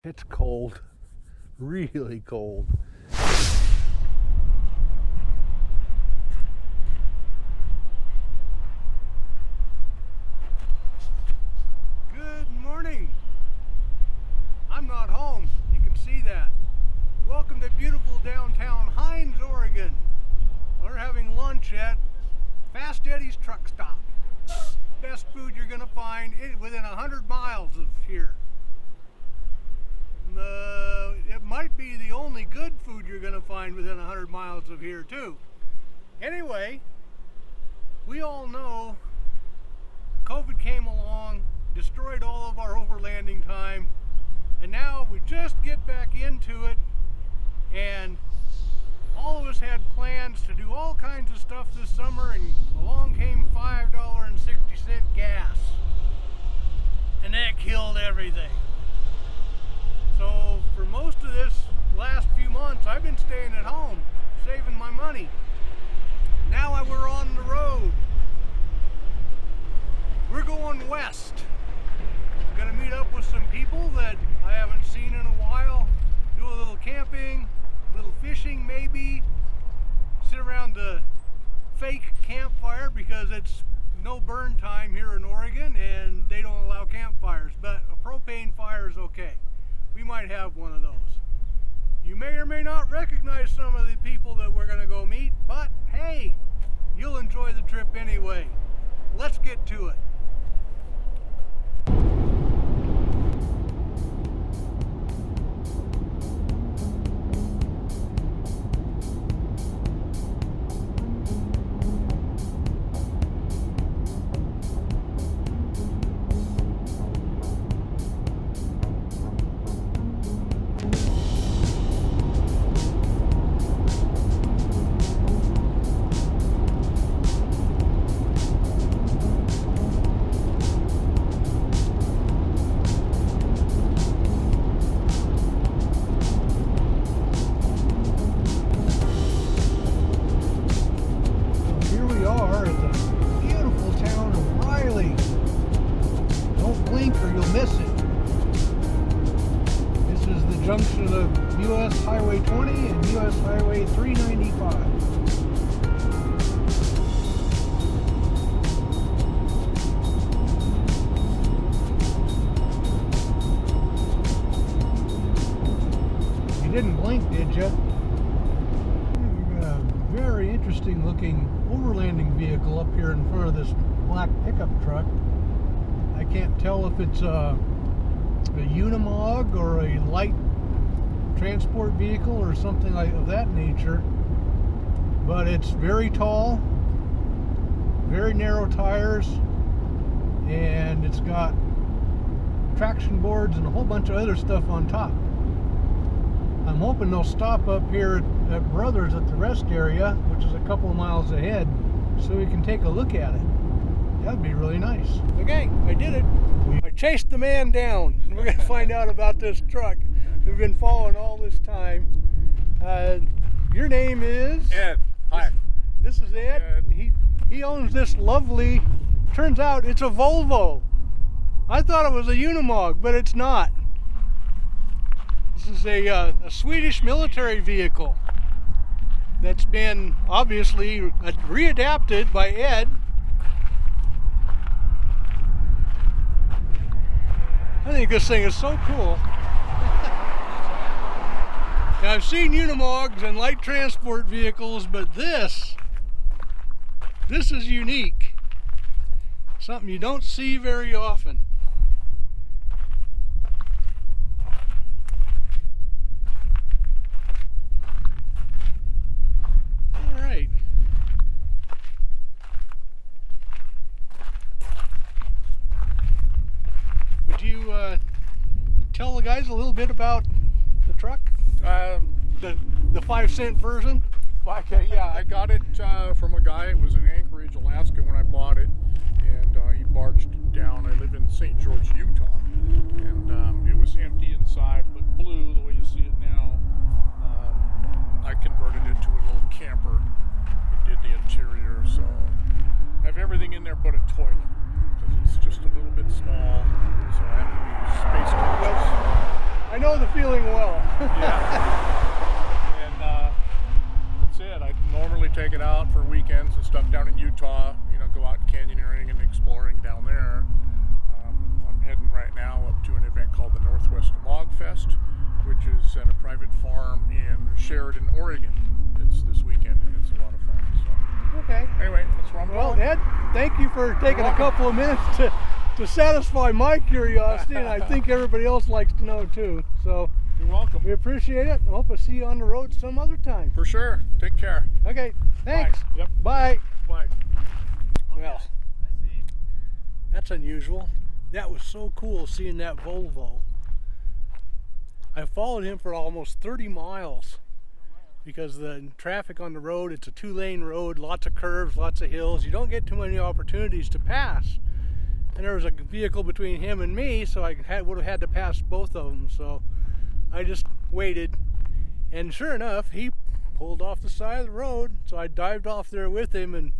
It's cold, really cold. Good morning. I'm not home. You can see that. Welcome to beautiful downtown Hines, Oregon. We're having lunch at Fast Eddie's Truck Stop. Best food you're going to find within 100 miles of here. It might be the only good food you're going to find within 100 miles of here too. Anyway, we all know COVID came along, destroyed all of our overlanding time, and now we just get back into it, and all of us had plans to do all kinds of stuff this summer, and along came $5.60 gas, and that killed everything. So for most of this last few months, I've been staying at home, saving my money. Now we're on the road. We're going west. Gonna meet up with some people that I haven't seen in a while, do a little camping, a little fishing maybe, sit around the fake campfire because it's no burn time here in Oregon and they don't allow campfires, but a propane fire is okay. We might have one of those. You may or may not recognize some of the people that we're going to go meet, but hey, you'll enjoy the trip anyway. Let's get to it. Junction of US Highway 20 and US Highway 395. You didn't blink, did you? We've got a very interesting looking overlanding vehicle up here in front of this black pickup truck. I can't tell if it's a Unimog or a light transport vehicle or something like of that nature, but it's very tall, very narrow tires, and it's got traction boards and a whole bunch of other stuff on top. I'm hoping they'll stop up here at Brothers at the rest area, which is a couple of miles ahead, so we can take a look at it. That'd be really nice. Okay, I did it. I chased the man down. We're going to find out about this truck we've been following all this time. Your name is? Ed. Hi. This is Ed. He owns this lovely, turns out it's a Volvo. I thought it was a Unimog, but it's not. This is a Swedish military vehicle that's been obviously readapted by Ed. I think this thing is so cool. Now, I've seen Unimogs and light transport vehicles, but this is unique. Something you don't see very often. All right. Would you tell the guys a little bit about the truck? The 5-cent version? Okay, yeah, I got it from a guy. It was in Anchorage, Alaska when I bought it, and he barged it down. I live in St. George, Utah, and it was empty inside, but blue the way you see it now. I converted it to a little camper. It did the interior, so I have everything in there but a toilet because it's just a little bit small, so I have to use space cautious. I know the feeling well. Yeah. And that's it. I normally take it out for weekends and stuff down in Utah. You know, go out canyoneering and exploring down there. I'm heading right now up to an event called the Northwest Log Fest, which is at a private farm in Sheridan, Oregon. It's this weekend and it's a lot of fun. So. Okay. Anyway, that's where I'm Well, going. Ed, thank you for taking a couple of minutes to satisfy my curiosity, and I think everybody else likes to know too. So You're welcome. we appreciate it. I hope I see you on the road some other time. For sure. Take care. Okay, thanks. Bye. Yep. Bye. Bye. Well, that's unusual. That was so cool seeing that Volvo. I followed him for almost 30 miles because the traffic on the road, it's a 2-lane road, lots of curves, lots of hills. You don't get too many opportunities to pass. And there was a vehicle between him and me, so I would have had to pass both of them. So I just waited, and sure enough, he pulled off the side of the road. So I dived off there with him and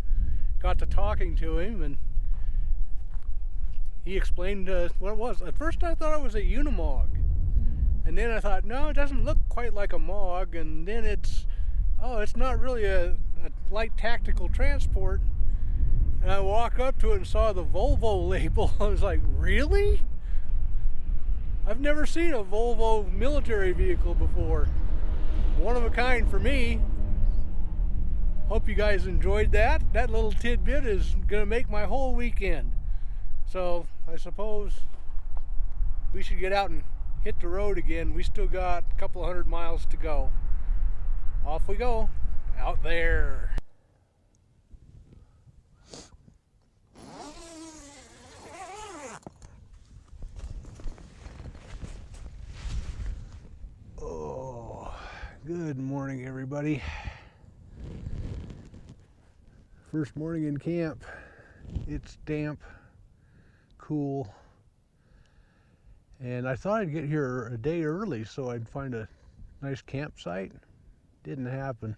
got to talking to him, and he explained what it was. At first I thought it was a Unimog, and then I thought, no, it doesn't look quite like a Mog, and then it's not really a light tactical transport. And I walked up to it and saw the Volvo label. I was like, really? I've never seen a Volvo military vehicle before. One of a kind for me. Hope you guys enjoyed that. That little tidbit is going to make my whole weekend. So I suppose we should get out and hit the road again. We still got a couple of 100 miles to go. Off we go, out there. Oh, good morning, everybody. First morning in camp. It's damp, cool, and I thought I'd get here a day early so I'd find a nice campsite. Didn't happen.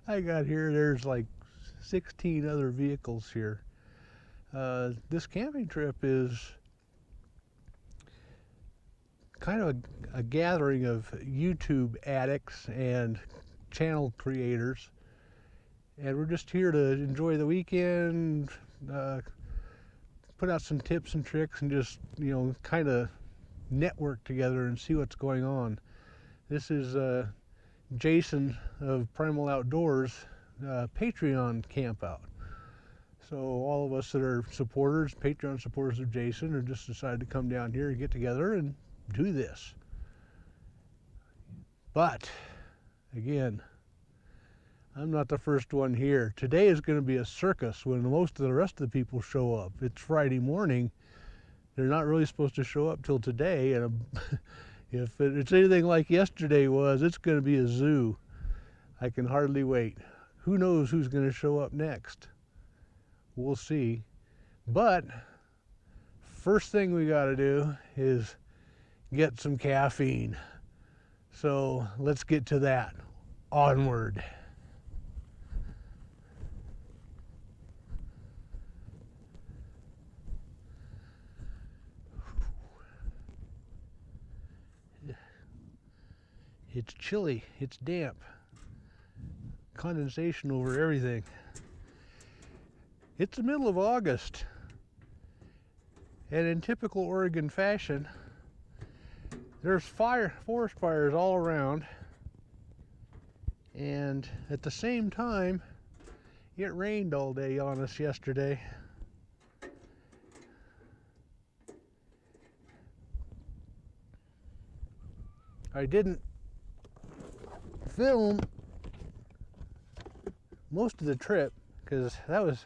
I got here, there's like 16 other vehicles here. This camping trip is kind of a gathering of YouTube addicts and channel creators, and we're just here to enjoy the weekend, put out some tips and tricks, and just, you know, kind of network together and see what's going on. This is Jason of Primal Outdoors Patreon campout. So all of us that are supporters, Patreon supporters of Jason, have just decided to come down here and get together and do this. But again, I'm not the first one here. Today is going to be a circus when most of the rest of the people show up. It's Friday morning. They're not really supposed to show up till today, and if it's anything like yesterday was, it's going to be a zoo. I can hardly wait. Who knows who's going to show up next? We'll see. But first thing we got to do is get some caffeine. So let's get to that. Onward. It's chilly, it's damp, condensation over everything. It's the middle of August, and in typical Oregon fashion, there's forest fires all around, and at the same time, it rained all day on us yesterday. I didn't film most of the trip because that was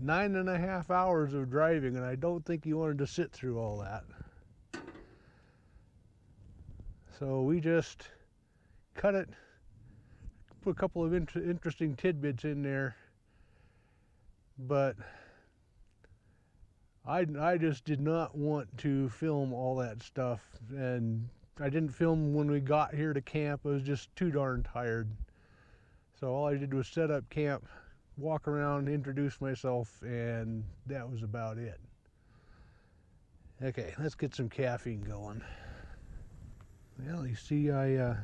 9.5 hours of driving, and I don't think you wanted to sit through all that. So we just cut it, put a couple of interesting tidbits in there, but I just did not want to film all that stuff, and I didn't film when we got here to camp. I was just too darn tired. So all I did was set up camp, walk around, introduce myself, and that was about it. Okay, let's get some caffeine going. Well, you see, I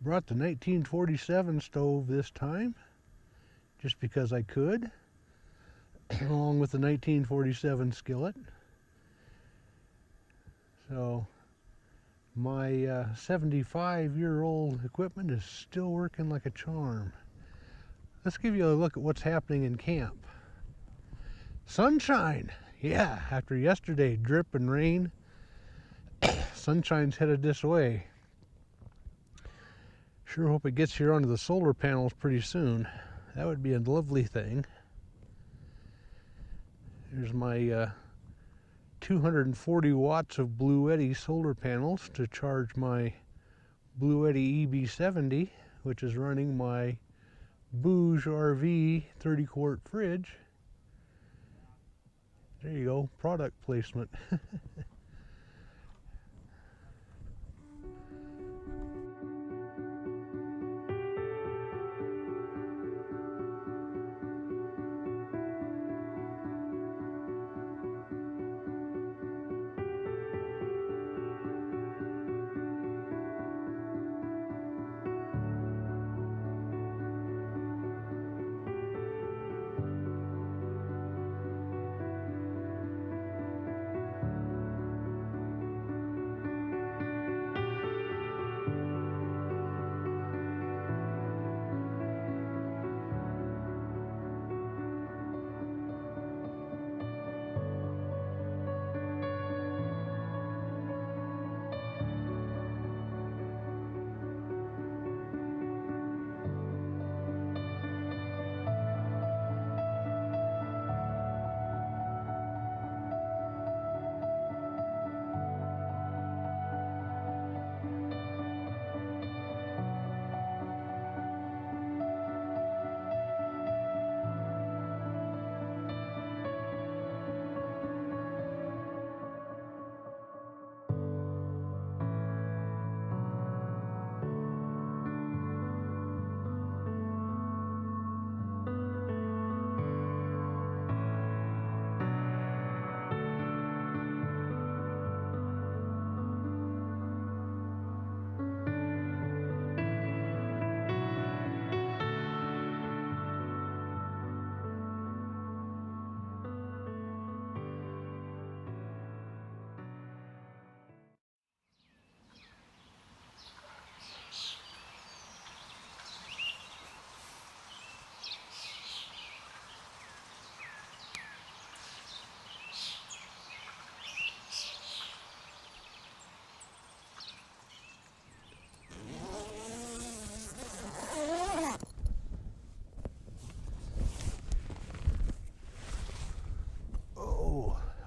brought the 1947 stove this time, just because I could, along with the 1947 skillet. So my 75-year-old equipment is still working like a charm. Let's give you a look at what's happening in camp. Sunshine! Yeah, after yesterday drip and rain, sunshine's headed this way. Sure hope it gets here onto the solar panels pretty soon. That would be a lovely thing. Here's my 240 watts of Blue Eddy solar panels to charge my Blue Eddy EB70, which is running my Bouge RV 30-quart fridge. There you go, product placement.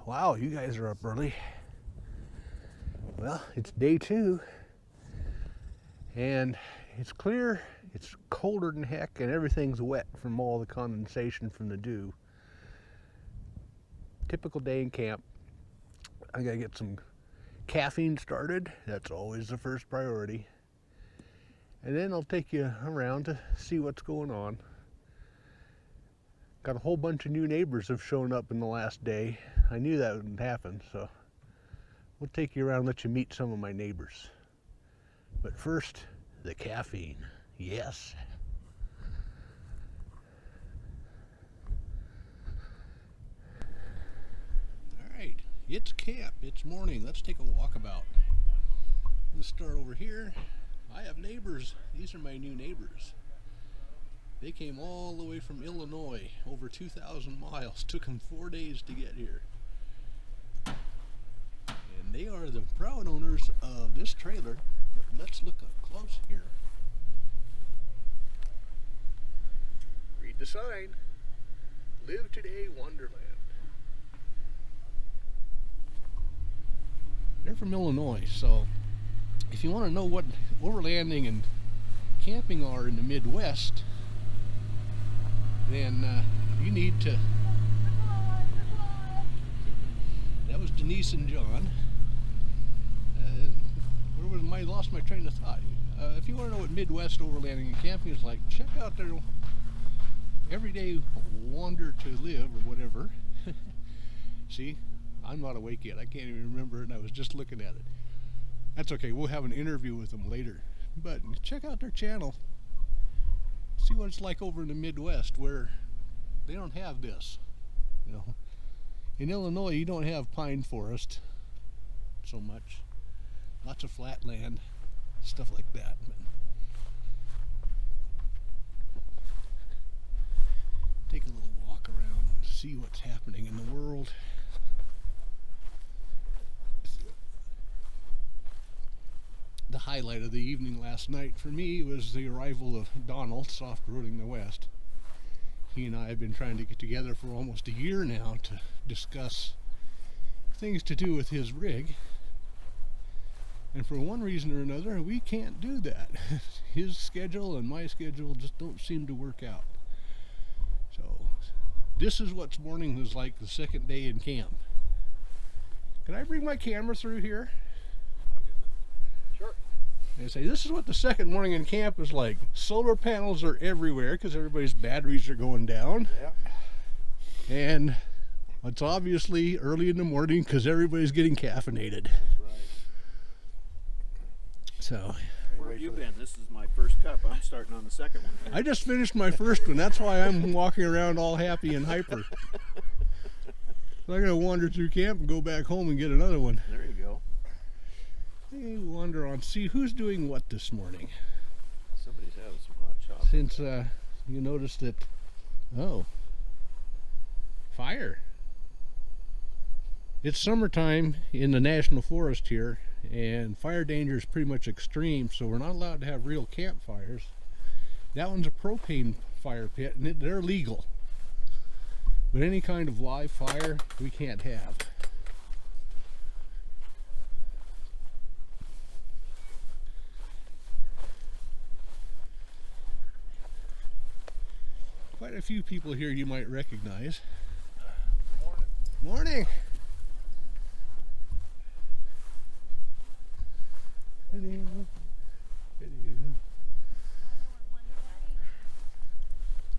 Wow, you guys are up early. Well, it's day 2, and it's clear, it's colder than heck, and everything's wet from all the condensation from the dew. Typical day in camp. I gotta get some caffeine started. That's always the first priority. And then I'll take you around to see what's going on. Got a whole bunch of new neighbors have shown up in the last day. I knew that wouldn't happen, so we'll take you around and let you meet some of my neighbors. But first, the caffeine. Yes. All right, it's camp. It's morning. Let's take a walkabout. Let's start over here. I have neighbors. These are my new neighbors. They came all the way from Illinois, over 2,000 miles. Took them 4 days to get here. And they are the proud owners of this trailer. But let's look up close here. Read the sign. Live Today Wonderland. They're from Illinois, so if you want to know what overlanding and camping are in the Midwest, then you need to. That was Denise and John. Where was my? Lost my train of thought. If you want to know what Midwest overlanding and camping is like, check out their Everyday Wander to Live or whatever. See, I'm not awake yet. I can't even remember it, and I was just looking at it. That's okay. We'll have an interview with them later. But check out their channel. See what it's like over in the Midwest where they don't have this. You know, in Illinois, you don't have pine forest so much. Lots of flat land, stuff like that. But take a little walk around and see what's happening in the world. The highlight of the evening last night for me was the arrival of Donald, Soft-Roading the West. He and I have been trying to get together for almost a year now to discuss things to do with his rig. And for one reason or another, we can't do that. His schedule and my schedule just don't seem to work out. So, this is what morning was like the second day in camp. Can I bring my camera through here? Sure. And say, this is what the second morning in camp is like. Solar panels are everywhere because everybody's batteries are going down. Yeah. And it's obviously early in the morning because everybody's getting caffeinated. That's right. So, Where have you been? This is my first cup. I'm starting on the second one. I just finished my first one. That's why I'm walking around all happy and hyper. So I'm going to wander through camp and go back home and get another one. There you go. Hey, wander on, see who's doing what this morning. Somebody's having some hot chocolate. Since you noticed that, oh, fire. It's summertime in the national forest here, and fire danger is pretty much extreme, so we're not allowed to have real campfires. That one's a propane fire pit, and they're legal. But any kind of live fire, we can't have. Quite a few people here you might recognize. Morning. Morning! Hello. Hello.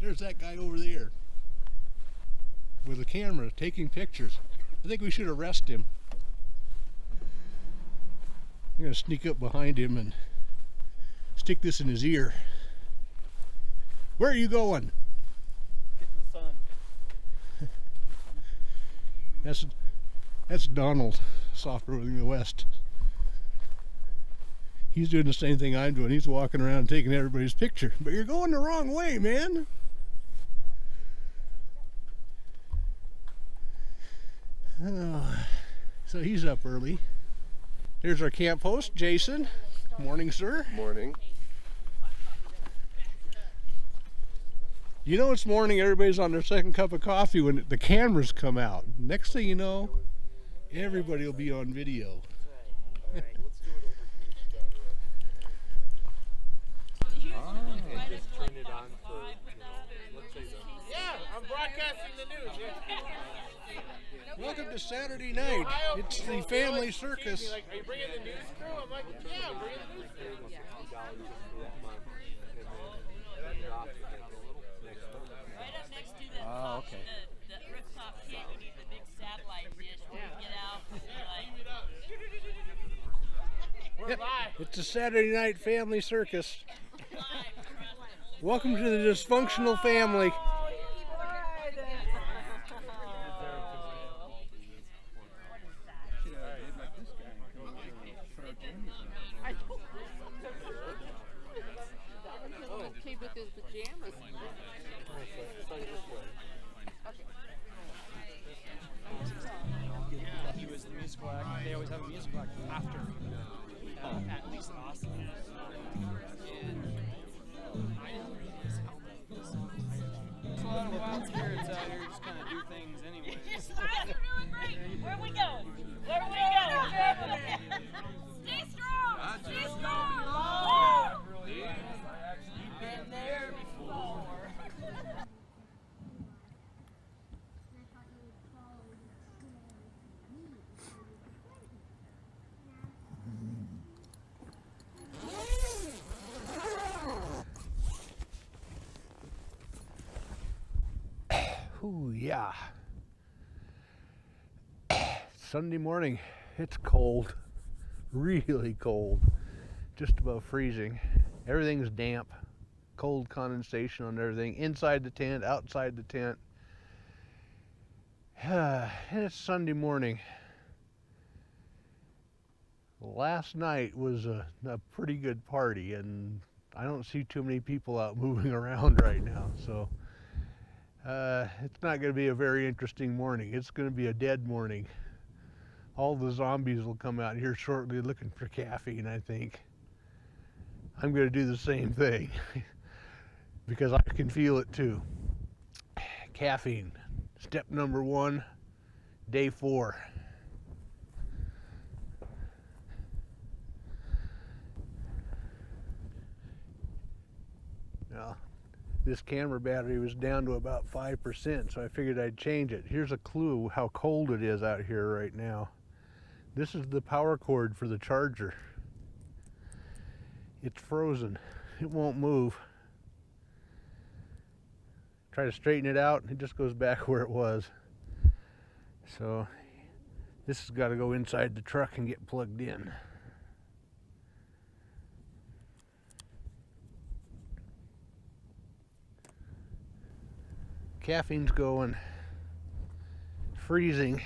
There's that guy over there with a camera taking pictures. I think we should arrest him. I'm going to sneak up behind him and stick this in his ear. Where are you going? Get in the sun. That's Donald, Soft-Roading the West. He's doing the same thing I'm doing. He's walking around taking everybody's picture. But you're going the wrong way, man. So he's up early. There's our camp host, Jason. Morning, sir. Morning. You know it's morning, everybody's on their second cup of coffee when the cameras come out. Next thing you know, everybody will be on video. Yeah, I'm broadcasting the news. Welcome to Saturday night. It's the family circus. Like, are you bringing the news crew? I'm like, yeah, I'm bringing the news crew. Right up next to the Okay. the rooftop pit, you need the big satellite dish where you get out and like Yep, it's a Saturday night family circus. live across the whole Welcome to the dysfunctional family. Okay with his pajamas. He was the musical act. They always have a musical act after, at least in Austin. There's a lot of wild spirits out here just kind of do things anyway. Yes, guys, we're doing great. Where are we going? Where are we going? Stay strong. Stay strong. Oh. You've been there before. Ooh, yeah. Sunday morning. It's cold. really cold, just above freezing. Everything's damp, cold condensation on everything, inside the tent, outside the tent. And it's Sunday morning. Last night was a pretty good party, and I don't see too many people out moving around right now, so it's not going to be a very interesting morning. It's going to be a dead morning. All the zombies will come out here shortly looking for caffeine, I think. I'm going to do the same thing because I can feel it too. Caffeine, step number 1, day 4. Now, this camera battery was down to about 5%, so I figured I'd change it. Here's a clue how cold it is out here right now. This is the power cord for the charger. It's frozen. It won't move. Try to straighten it out, it just goes back where it was. So this has got to go inside the truck and get plugged in. Caffeine's going, freezing,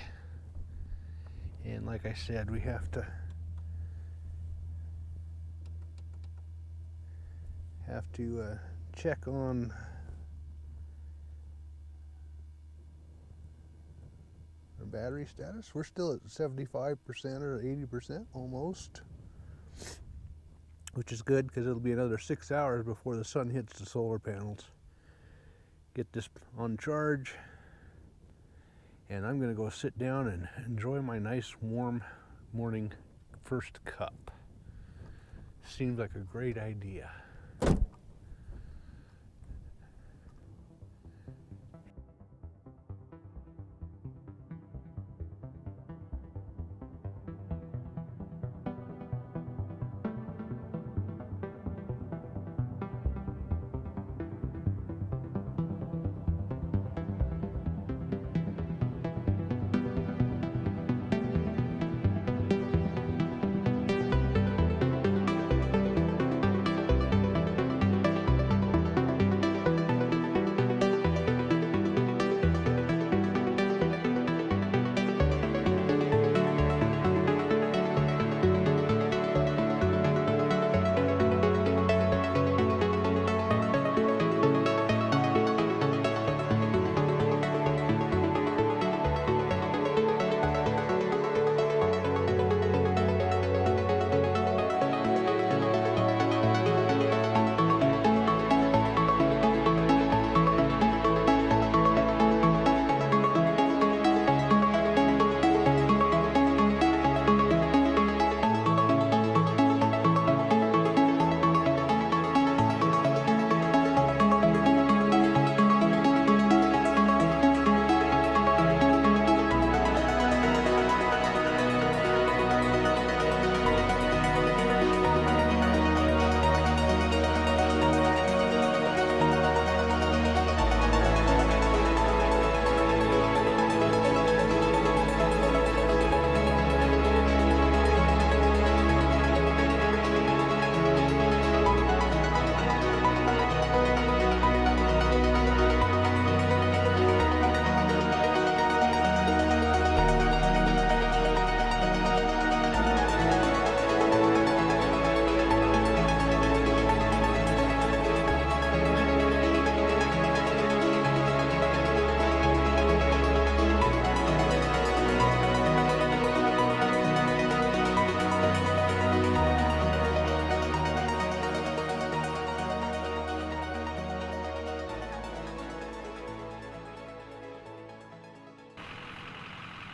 and like I said, we have to check on our battery status. We're still at 75% or 80% almost, which is good because it'll be another 6 hours before the sun hits the solar panels. Get this on charge, and I'm going to go sit down and enjoy my nice warm morning first cup. Seems like a great idea.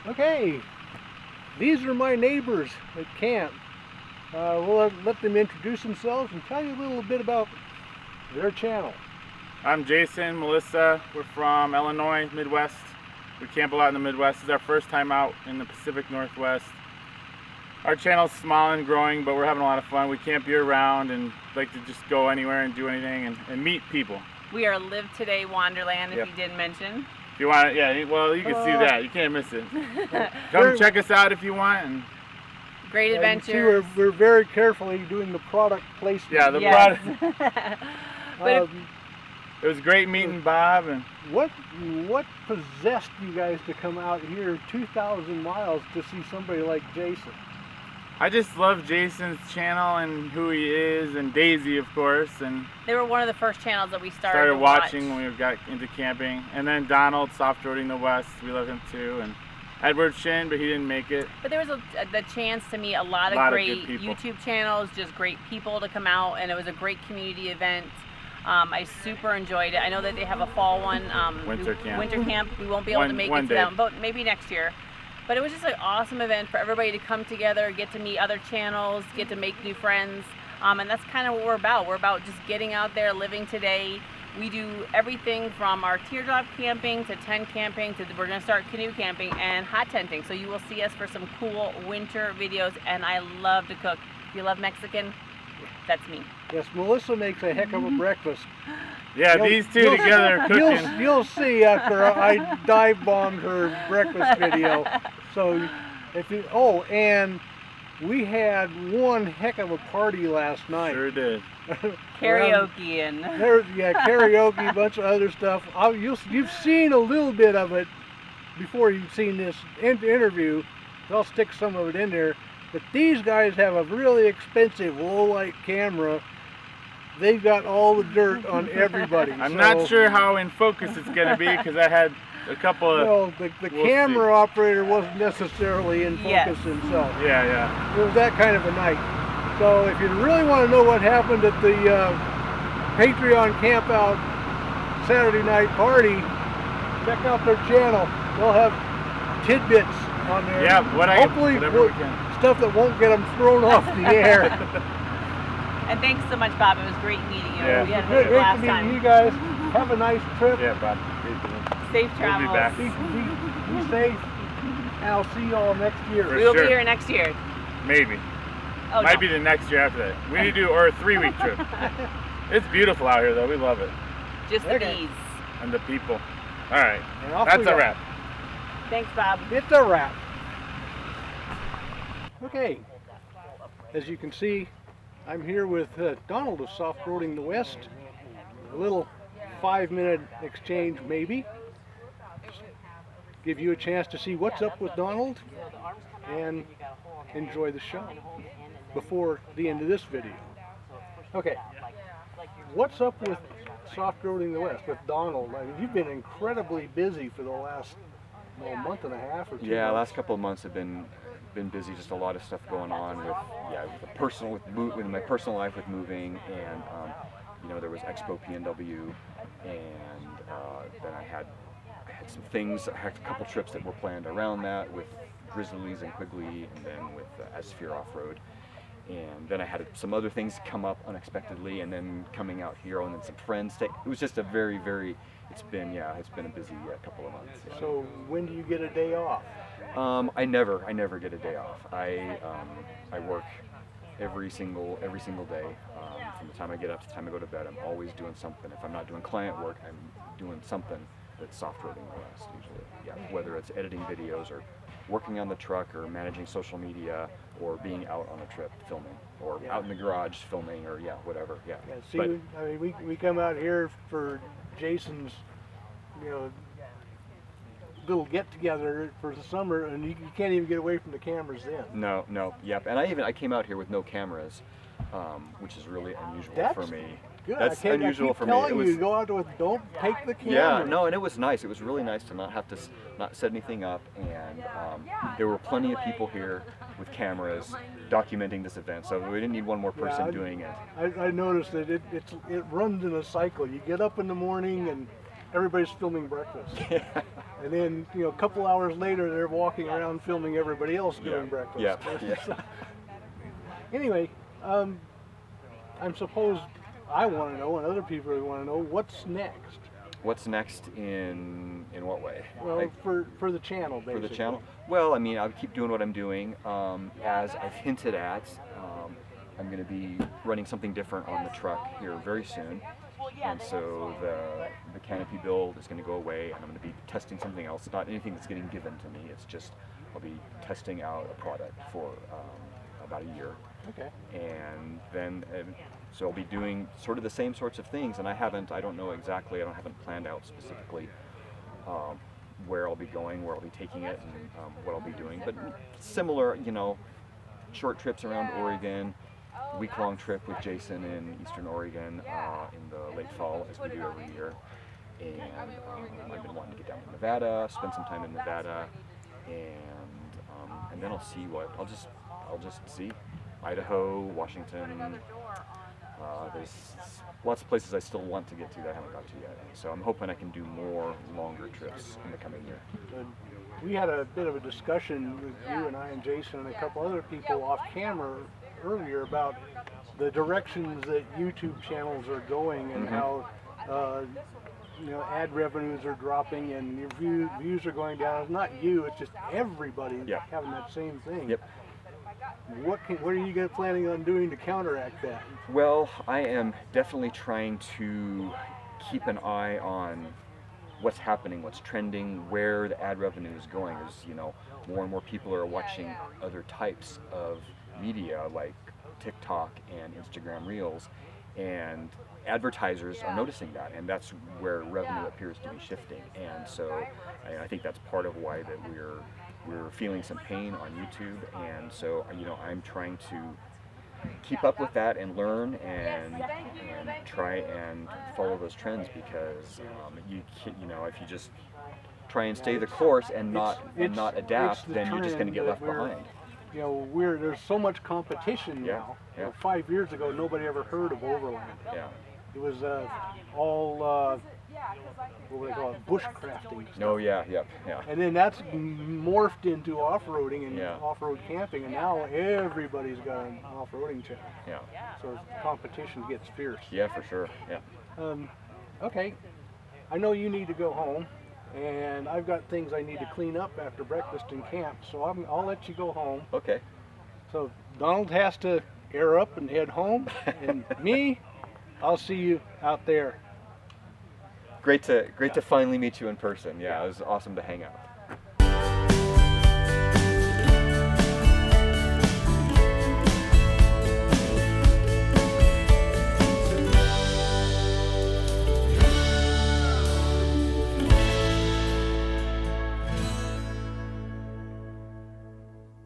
Okay, these are my neighbors at camp. We'll let them introduce themselves and tell you a little bit about their channel. I'm Jason, Melissa. We're from Illinois, Midwest. We camp a lot in the Midwest. This is our first time out in the Pacific Northwest. Our channel's small and growing, but we're having a lot of fun. We camp year round and like to just go anywhere and do anything and meet people. We are Live Today Wonderland, if Yep. you didn't mention. If you want, yeah, well, you can see that. You can't miss it. Come check us out if you want. And Great You can see adventures. we're very carefully doing the product placement. Yeah, the Yes. product. But if- It was great meeting Bob. And What possessed you guys to come out here 2,000 miles to see somebody like Jason? I just love Jason's channel and who he is, and Daisy, of course, and they were one of the first channels that we started to watching watch. when we got into camping. And then Donald, Soft Roading the West, we love him too. And Edward Shin, but he didn't make it. But there was the chance to meet a lot of Lot of great good people. YouTube channels, just great people to come out, and it was a great community event. I super enjoyed it. I know that they have a fall one, Winter camp. Winter camp. We won't be able to make it to that one, but maybe next year. But it was just an awesome event for everybody to come together, get to meet other channels, get to make new friends, and that's kind of what we're about. We're about just getting out there, living today. We do everything from our teardrop camping to tent camping to we're going to start canoe camping and hot tenting. So you will see us for some cool winter videos, and I love to cook. If you love Mexican, that's me. Yes, Melissa makes a heck of a breakfast. Yeah, these two together are cooking. You'll see after I dive bombed her breakfast video. So if you, and we had one heck of a party last night. Sure did. Karaoke and karaoke, a bunch of other stuff. You've seen a little bit of it before you've seen this interview. I'll stick some of it in there. But these guys have a really expensive low light camera. They've got all the dirt on everybody. I'm not sure how in focus it's going to be because I had a couple of... Well, the camera operator wasn't necessarily in focus himself. Yeah. It was that kind of a night. So if you really want to know what happened at the Patreon Campout Saturday night party, check out their channel. They'll have tidbits on there. Yeah, hopefully whatever we can. Stuff that won't get them thrown off the air. And thanks so much, Bob. It was great meeting you. Yeah. We had Great a to last meet time. you guys. Have a nice trip. Yeah, Bob. Safe We'll travels. be back. Be safe. And I'll see you all next year. For We will sure. be here next year. Maybe. Oh, Might no. be the next year after that. We need to do or a 3-week trip. It's beautiful out here, though. We love it. Just the bees. And the people. All right. And off That's we a go. wrap. Thanks, Bob. It's a wrap. Okay. As you can see, I'm here with Donald of Soft Roading the West. A little 5-minute exchange, maybe. Give you a chance to see what's up with Donald and enjoy the show before the end of this video. Okay. What's up with Soft Roading the West with Donald? I mean, you've been incredibly busy for the last month and a half or 2 Yeah, months. last couple of months have been busy. Just a lot of stuff going on with with my personal life with moving, and you know, there was Expo PNW, and then I had some things. I had a couple trips that were planned around that with Grizzlies and Quigley, and then with Asphere Off-Road. And then I had some other things come up unexpectedly, and then coming out here, and then some friends. It was just a very, it's been a busy couple of months. Yeah. So when do you get a day off? I never get a day off. I work every single day. From the time I get up to the time I go to bed, I'm always doing something. If I'm not doing client work, I'm doing something that's Soft Roading the West usually. Yeah, whether it's editing videos or working on the truck or managing social media or being out on a trip filming or out in the garage filming or whatever. Yeah. See, I mean, we come out here for Jason's, little get together for the summer, and you can't even get away from the cameras then. No, yep. And I came out here with no cameras, which is really unusual for me. Good. That's unusual for me. Telling you, go out with, don't take the camera. Yeah, no, and it was nice. It was really nice to not have to not set anything up, and there were plenty of people here with cameras documenting this event, so we didn't need one more person doing it. I noticed that it runs in a cycle. You get up in the morning and everybody's filming breakfast. And then, a couple hours later, they're walking around filming everybody else doing breakfast. Yeah. Anyway, I suppose I want to know, and other people want to know, what's next? What's next in what way? Well, for the channel, basically. For the channel? Well, I mean, I'll keep doing what I'm doing. As I've hinted at, I'm going to be running something different on the truck here very soon. And so the canopy build is going to go away, and I'm going to be testing something else. Not anything that's getting given to me. It's just I'll be testing out a product for about a year. Okay. And then so I'll be doing sort of the same sorts of things, and I haven't planned out specifically where I'll be going, where I'll be taking it, and what I'll be doing, but similar, short trips around Oregon, week-long trip with Jason in Eastern Oregon in the late fall, as we do every year. And I've been wanting to get down to Nevada, spend some time in Nevada, and then I'll see I'll just see Idaho, Washington. There's lots of places I still want to get to that I haven't got to yet. So I'm hoping I can do more longer trips in the coming year. We had a bit of a discussion with you and I and Jason and a couple other people off camera earlier about the directions that YouTube channels are going and how ad revenues are dropping and your views are going down. It's not you, it's just everybody having that same thing. Yep. What are you planning on doing to counteract that? Well, I am definitely trying to keep an eye on what's happening, what's trending, where the ad revenue is going. As more and more people are watching other types of media like TikTok and Instagram Reels, and advertisers are noticing that, and that's where revenue appears to be shifting. And so I think that's part of why that we're feeling some pain on YouTube, and so I'm trying to keep up with that and learn and try and follow those trends, because if you just try and stay the course and not adapt, then you're just going to get left behind. There's so much competition now. 5 years ago, nobody ever heard of Overland. Yeah. It was all what would they call it, bushcrafting stuff. Oh yeah. And then that's morphed into off-roading and off-road camping, and now everybody's got an off-roading channel. Yeah. So competition gets fierce. Yeah, for sure. Yeah. Okay, I know you need to go home, and I've got things I need to clean up after breakfast in camp, so I'll let you go home. Okay. So Donald has to air up and head home, and me, I'll see you out there. Great to finally meet you in person. Yeah, it was awesome to hang out.